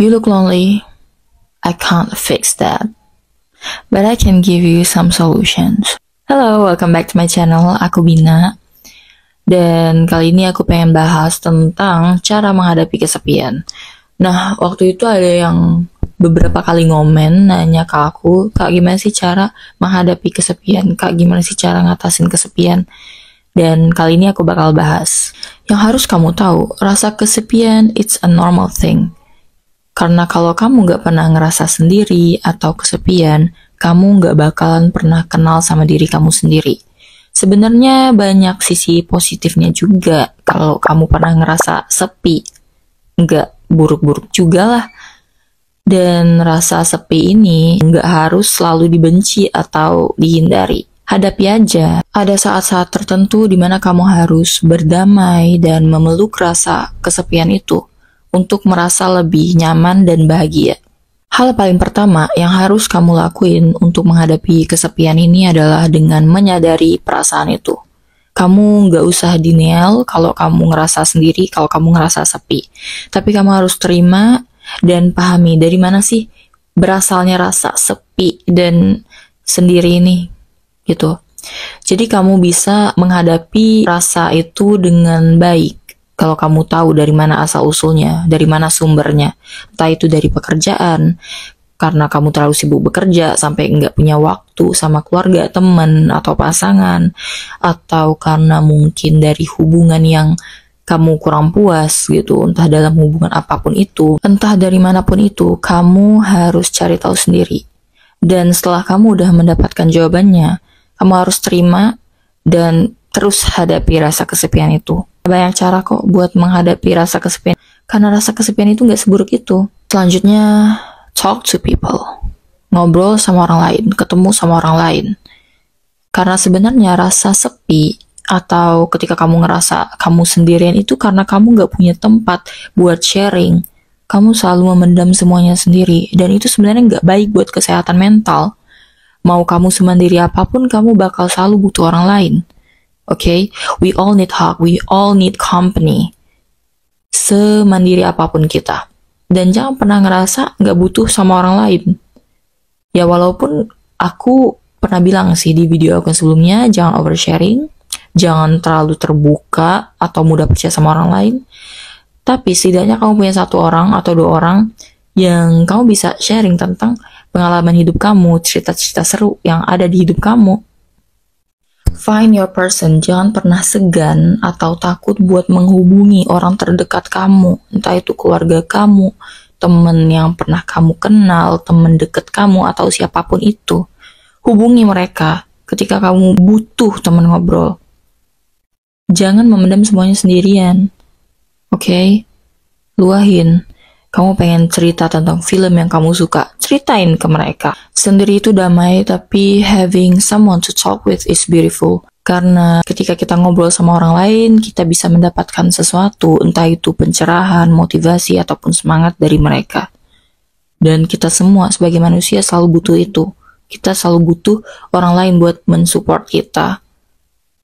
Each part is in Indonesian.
You look lonely. I can't fix that, but I can give you some solutions. Hello, welcome back to my channel. Aku Bina. Dan kali ini aku pengen bahas tentang cara menghadapi kesepian. Nah, waktu itu ada yang beberapa kali ngomen nanya ke aku, Kak, gimana sih cara menghadapi kesepian? Kak, gimana sih cara ngatasin kesepian? Dan kali ini aku bakal bahas. Yang harus kamu tahu, rasa kesepian it's a normal thing. Karena kalau kamu gak pernah ngerasa sendiri atau kesepian, kamu gak bakalan pernah kenal sama diri kamu sendiri. Sebenarnya banyak sisi positifnya juga kalau kamu pernah ngerasa sepi. Gak buruk-buruk juga lah. Dan rasa sepi ini gak harus selalu dibenci atau dihindari. Hadapi aja. Ada saat-saat tertentu di mana kamu harus berdamai dan memeluk rasa kesepian itu untuk merasa lebih nyaman dan bahagia. Hal paling pertama yang harus kamu lakuin untuk menghadapi kesepian ini adalah dengan menyadari perasaan itu. Kamu gak usah denial kalau kamu ngerasa sendiri, kalau kamu ngerasa sepi. Tapi kamu harus terima dan pahami dari mana sih berasalnya rasa sepi dan sendiri ini, gitu. Jadi kamu bisa menghadapi rasa itu dengan baik. Kalau kamu tahu dari mana asal-usulnya, dari mana sumbernya. Entah itu dari pekerjaan, karena kamu terlalu sibuk bekerja sampai nggak punya waktu sama keluarga, teman, atau pasangan. Atau karena mungkin dari hubungan yang kamu kurang puas gitu, entah dalam hubungan apapun itu. Entah dari manapun itu, kamu harus cari tahu sendiri. Dan setelah kamu udah mendapatkan jawabannya, kamu harus terima dan terus hadapi rasa kesepian itu. Banyak cara kok buat menghadapi rasa kesepian, karena rasa kesepian itu gak seburuk itu. Selanjutnya, talk to people. Ngobrol sama orang lain, ketemu sama orang lain. Karena sebenarnya rasa sepi atau ketika kamu ngerasa kamu sendirian itu karena kamu gak punya tempat buat sharing. Kamu selalu memendam semuanya sendiri, dan itu sebenarnya gak baik buat kesehatan mental. Mau kamu semandiri apapun, kamu bakal selalu butuh orang lain. Okay, we all need hug, we all need company. Semandiri apapun kita. Dan jangan pernah ngerasa gak butuh sama orang lain. Ya walaupun aku pernah bilang sih di video aku sebelumnya, jangan oversharing, jangan terlalu terbuka atau mudah percaya sama orang lain. Tapi setidaknya kamu punya satu orang atau dua orang yang kamu bisa sharing tentang pengalaman hidup kamu, cerita-cerita seru yang ada di hidup kamu. Find your person, jangan pernah segan atau takut buat menghubungi orang terdekat kamu, entah itu keluarga kamu, temen yang pernah kamu kenal, temen deket kamu, atau siapapun itu. Hubungi mereka ketika kamu butuh temen ngobrol. Jangan memendam semuanya sendirian. Okay? Luahin. Kamu pengen cerita tentang film yang kamu suka, ceritain ke mereka. Sendiri itu damai, tapi having someone to talk with is beautiful. Karena ketika kita ngobrol sama orang lain, kita bisa mendapatkan sesuatu, entah itu pencerahan, motivasi, ataupun semangat dari mereka. Dan kita semua sebagai manusia selalu butuh itu. Kita selalu butuh orang lain buat mensupport kita.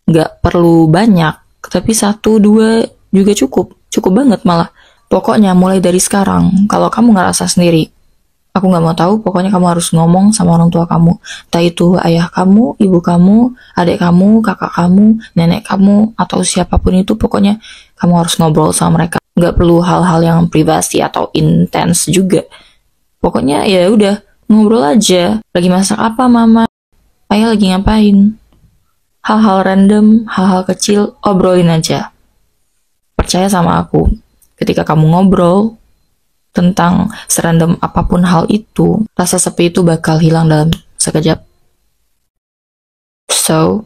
Nggak perlu banyak, tapi 1, 2 juga cukup. Cukup banget malah. Pokoknya mulai dari sekarang, kalau kamu ngerasa sendiri, aku nggak mau tahu, pokoknya kamu harus ngomong sama orang tua kamu. Entah itu ayah kamu, ibu kamu, adik kamu, kakak kamu, nenek kamu, atau siapapun itu, pokoknya kamu harus ngobrol sama mereka. Nggak perlu hal-hal yang privasi atau intens juga. Pokoknya ya udah, ngobrol aja. Lagi masak apa mama? Ayah lagi ngapain? Hal-hal random, hal-hal kecil, obrolin aja. Percaya sama aku. Ketika kamu ngobrol tentang serandom apapun hal itu, rasa sepi itu bakal hilang dalam sekejap. So,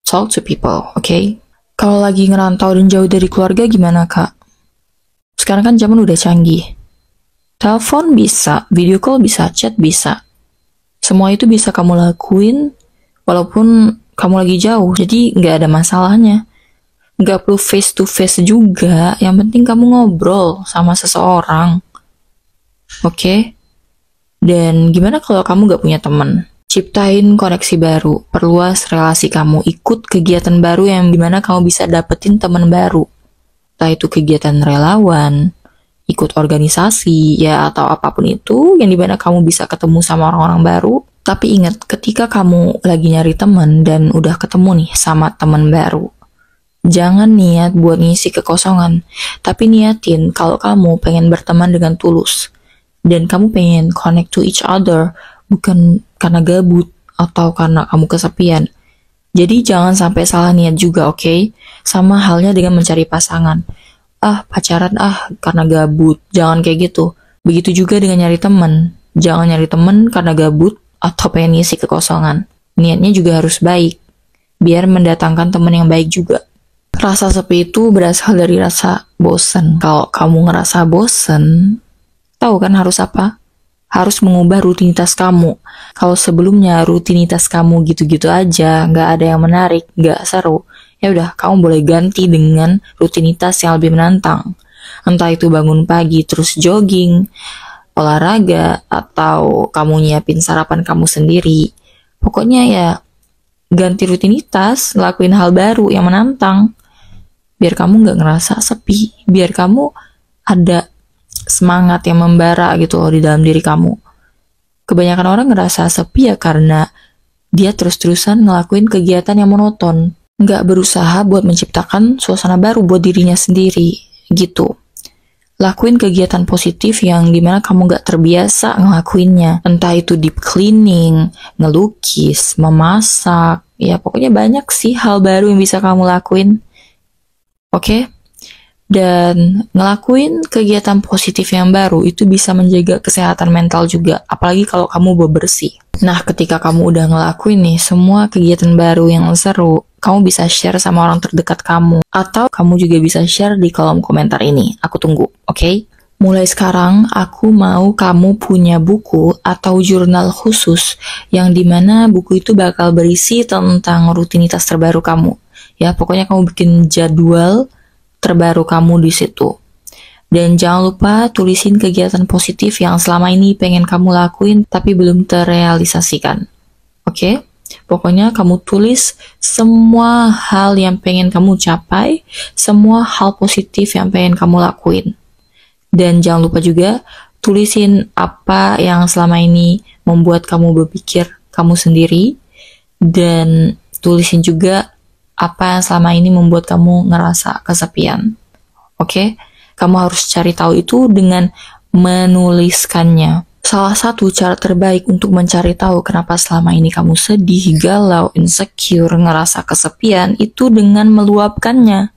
talk to people, okay? Kalau lagi ngerantau dan jauh dari keluarga gimana, Kak? Sekarang kan zaman udah canggih. Telepon bisa, video call bisa, chat bisa. Semua itu bisa kamu lakuin walaupun kamu lagi jauh, jadi nggak ada masalahnya. Nggak perlu face to face juga, yang penting kamu ngobrol sama seseorang. Oke? Dan gimana kalau kamu nggak punya teman? Ciptain koneksi baru, perluas relasi kamu, ikut kegiatan baru yang dimana kamu bisa dapetin teman baru. Entah itu kegiatan relawan, ikut organisasi ya atau apapun itu yang dimana kamu bisa ketemu sama orang-orang baru. Tapi ingat, ketika kamu lagi nyari teman dan udah ketemu nih sama teman baru, jangan niat buat ngisi kekosongan, tapi niatin kalau kamu pengen berteman dengan tulus dan kamu pengen connect to each other, bukan karena gabut atau karena kamu kesepian. Jadi jangan sampai salah niat juga, oke? Sama halnya dengan mencari pasangan. Pacaran karena gabut, jangan kayak gitu. Begitu juga dengan nyari teman. Jangan nyari teman karena gabut atau pengen ngisi kekosongan. Niatnya juga harus baik, biar mendatangkan teman yang baik juga. Rasa sepi itu berasal dari rasa bosen. Kalau kamu ngerasa bosen, tahu kan harus apa? Harus mengubah rutinitas kamu. Kalau sebelumnya rutinitas kamu gitu-gitu aja, nggak ada yang menarik, nggak seru, ya udah kamu boleh ganti dengan rutinitas yang lebih menantang. Entah itu bangun pagi terus jogging, olahraga, atau kamu nyiapin sarapan kamu sendiri. Pokoknya ya ganti rutinitas, lakuin hal baru yang menantang. Biar kamu nggak ngerasa sepi, biar kamu ada semangat yang membara gitu loh di dalam diri kamu. Kebanyakan orang ngerasa sepi ya karena dia terus-terusan ngelakuin kegiatan yang monoton, nggak berusaha buat menciptakan suasana baru buat dirinya sendiri gitu. Lakuin kegiatan positif yang dimana kamu gak terbiasa ngelakuinnya. Entah itu deep cleaning, ngelukis, memasak. Ya pokoknya banyak sih hal baru yang bisa kamu lakuin. Oke? Dan ngelakuin kegiatan positif yang baru itu bisa menjaga kesehatan mental juga. Apalagi kalau kamu bebersih. Nah ketika kamu udah ngelakuin nih semua kegiatan baru yang seru, kamu bisa share sama orang terdekat kamu. Atau kamu juga bisa share di kolom komentar ini. Aku tunggu, oke? Mulai sekarang, aku mau kamu punya buku atau jurnal khusus yang dimana buku itu bakal berisi tentang rutinitas terbaru kamu. Ya, pokoknya kamu bikin jadwal terbaru kamu di situ. Dan jangan lupa tulisin kegiatan positif yang selama ini pengen kamu lakuin tapi belum terrealisasikan. Oke? Pokoknya kamu tulis semua hal yang pengen kamu capai, semua hal positif yang pengen kamu lakuin. Dan jangan lupa juga tulisin apa yang selama ini membuat kamu berpikir kamu sendiri, dan tulisin juga apa yang selama ini membuat kamu ngerasa kesepian. Oke? Kamu harus cari tahu itu dengan menuliskannya. Salah satu cara terbaik untuk mencari tahu kenapa selama ini kamu sedih, galau, insecure, ngerasa kesepian itu dengan meluapkannya.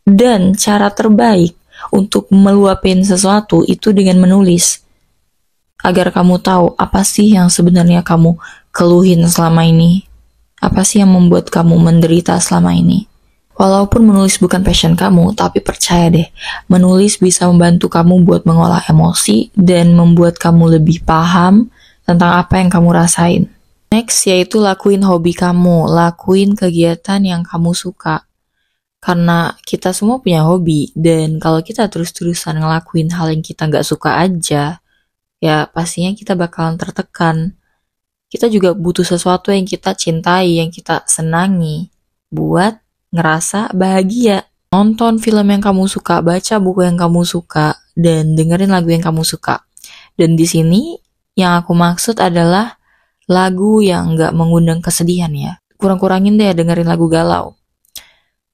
Dan cara terbaik untuk meluapin sesuatu itu dengan menulis. Agar kamu tahu apa sih yang sebenarnya kamu keluhin selama ini. Apa sih yang membuat kamu menderita selama ini. Walaupun menulis bukan passion kamu, tapi percaya deh, menulis bisa membantu kamu buat mengolah emosi dan membuat kamu lebih paham tentang apa yang kamu rasain. Next, yaitu lakuin hobi kamu, lakuin kegiatan yang kamu suka. Karena kita semua punya hobi, dan kalau kita terus-terusan ngelakuin hal yang kita nggak suka aja, ya pastinya kita bakalan tertekan. Kita juga butuh sesuatu yang kita cintai, yang kita senangi, buat ngerasa bahagia. Nonton film yang kamu suka, baca buku yang kamu suka, dan dengerin lagu yang kamu suka. Dan di sini yang aku maksud adalah lagu yang nggak mengundang kesedihan ya. Kurang-kurangin deh dengerin lagu galau.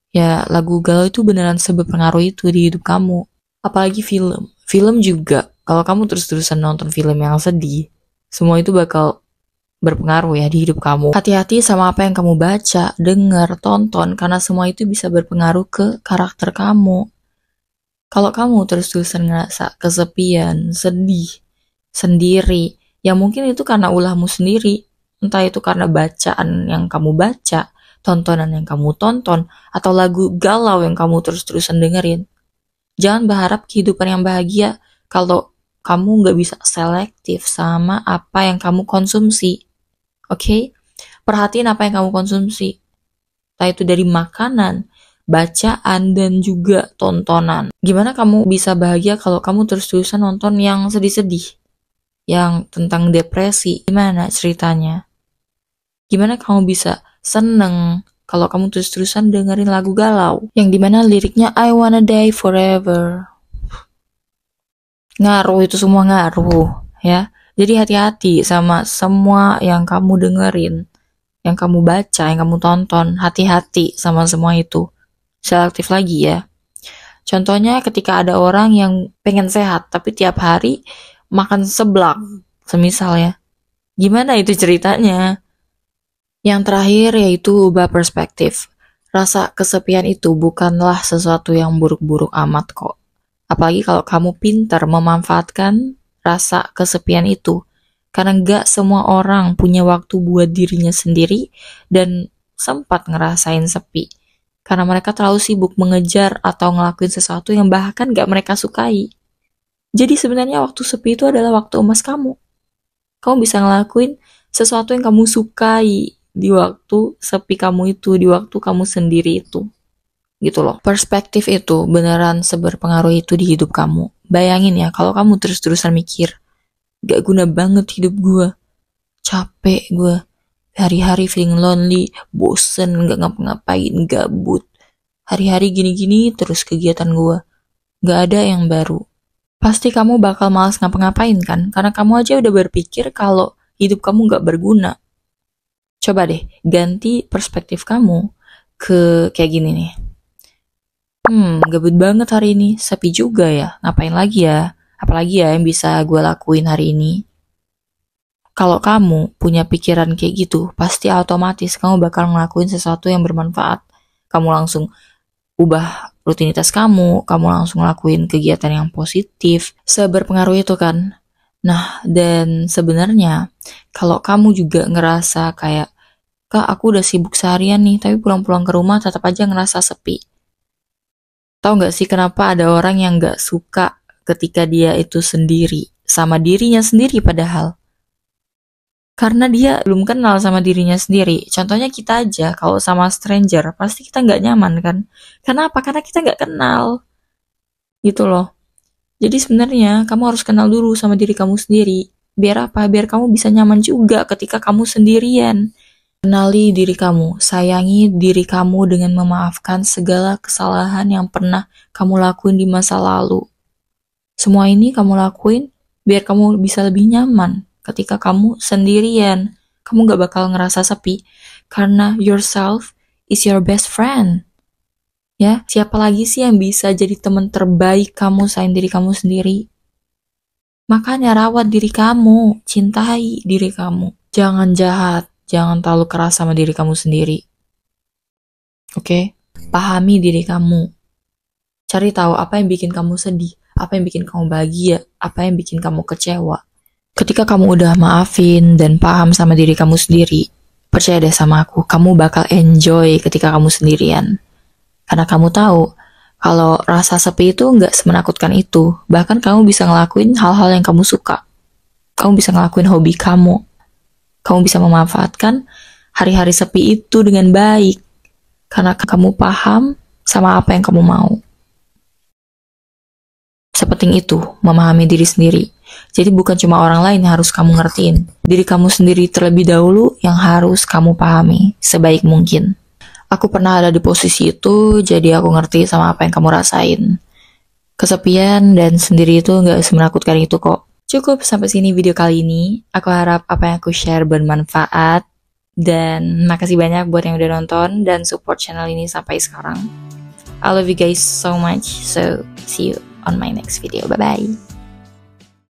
Ya, lagu galau itu beneran seberpengaruh itu di hidup kamu. Apalagi film. Film juga, kalau kamu terus-terusan nonton film yang sedih, semua itu bakal berpengaruh ya di hidup kamu. Hati-hati sama apa yang kamu baca, denger, tonton, karena semua itu bisa berpengaruh ke karakter kamu. Kalau kamu terus-terusan ngerasa kesepian, sedih, sendiri, ya mungkin itu karena ulahmu sendiri. Entah itu karena bacaan yang kamu baca, tontonan yang kamu tonton, atau lagu galau yang kamu terus-terusan dengerin. Jangan berharap kehidupan yang bahagia kalau kamu nggak bisa selektif sama apa yang kamu konsumsi. Oke? Perhatiin apa yang kamu konsumsi. Entah itu dari makanan, bacaan, dan juga tontonan. Gimana kamu bisa bahagia kalau kamu terus-terusan nonton yang sedih-sedih? Yang tentang depresi, gimana ceritanya? Gimana kamu bisa seneng kalau kamu terus-terusan dengerin lagu galau? Yang dimana liriknya I wanna die forever. Ngaruh, itu semua ngaruh, ya. Jadi hati-hati sama semua yang kamu dengerin, yang kamu baca, yang kamu tonton. Hati-hati sama semua itu. Selektif lagi ya. Contohnya ketika ada orang yang pengen sehat, tapi tiap hari makan seblak, semisal ya. Gimana itu ceritanya? Yang terakhir yaitu ubah perspektif. Rasa kesepian itu bukanlah sesuatu yang buruk-buruk amat kok. Apalagi kalau kamu pintar memanfaatkan rasa kesepian itu. Karena gak semua orang punya waktu buat dirinya sendiri dan sempat ngerasain sepi. Karena mereka terlalu sibuk mengejar atau ngelakuin sesuatu yang bahkan gak mereka sukai. Jadi sebenarnya waktu sepi itu adalah waktu emas kamu. Kamu bisa ngelakuin sesuatu yang kamu sukai di waktu sepi kamu itu, di waktu kamu sendiri itu. Gitu loh. Perspektif itu beneran seberpengaruh itu di hidup kamu. Bayangin ya, kalau kamu terus-terusan mikir, gak guna banget hidup gue, capek gue, hari-hari feeling lonely, bosen, gak ngapa-ngapain, gabut. Hari-hari gini-gini terus kegiatan gue. Gak ada yang baru. Pasti kamu bakal malas ngapa-ngapain kan? Karena kamu aja udah berpikir kalau hidup kamu gak berguna. Coba deh, ganti perspektif kamu ke kayak gini nih. Gabut banget hari ini, sepi juga ya. Ngapain lagi ya? Apalagi ya yang bisa gue lakuin hari ini? Kalau kamu punya pikiran kayak gitu, pasti otomatis kamu bakal ngelakuin sesuatu yang bermanfaat. Kamu langsung ubah rutinitas kamu langsung ngelakuin kegiatan yang positif. Seberpengaruh itu kan. Nah, dan sebenarnya kalau kamu juga ngerasa kayak, Kak, aku udah sibuk seharian nih, tapi pulang-pulang ke rumah tetap aja ngerasa sepi. Tahu nggak sih kenapa ada orang yang nggak suka ketika dia itu sendiri, sama dirinya sendiri padahal? Karena dia belum kenal sama dirinya sendiri. Contohnya kita aja, kalau sama stranger, pasti kita nggak nyaman kan? Kenapa? Karena kita nggak kenal. Gitu loh. Jadi sebenarnya kamu harus kenal dulu sama diri kamu sendiri. Biar apa? Biar kamu bisa nyaman juga ketika kamu sendirian. Kenali diri kamu, sayangi diri kamu dengan memaafkan segala kesalahan yang pernah kamu lakuin di masa lalu. Semua ini kamu lakuin biar kamu bisa lebih nyaman ketika kamu sendirian. Kamu gak bakal ngerasa sepi karena yourself is your best friend. Ya, siapa lagi sih yang bisa jadi teman terbaik kamu selain diri kamu sendiri? Makanya rawat diri kamu, cintai diri kamu. Jangan jahat, jangan terlalu keras sama diri kamu sendiri. Oke? Pahami diri kamu. Cari tahu apa yang bikin kamu sedih, apa yang bikin kamu bahagia, apa yang bikin kamu kecewa. Ketika kamu udah maafin dan paham sama diri kamu sendiri, percaya deh sama aku, kamu bakal enjoy ketika kamu sendirian. Karena kamu tahu, kalau rasa sepi itu nggak semenakutkan itu. Bahkan kamu bisa ngelakuin hal-hal yang kamu suka. Kamu bisa ngelakuin hobi kamu. Kamu bisa memanfaatkan hari-hari sepi itu dengan baik. Karena kamu paham sama apa yang kamu mau. Sepenting itu, memahami diri sendiri. Jadi bukan cuma orang lain yang harus kamu ngertiin. Diri kamu sendiri terlebih dahulu yang harus kamu pahami sebaik mungkin. Aku pernah ada di posisi itu, jadi aku ngerti sama apa yang kamu rasain. Kesepian dan sendiri itu gak semenakutkan itu kok. Cukup sampai sini video kali ini. Aku harap apa yang aku share bermanfaat. Dan makasih banyak buat yang udah nonton dan support channel ini sampai sekarang. I love you guys so much. So, see you on my next video. Bye-bye.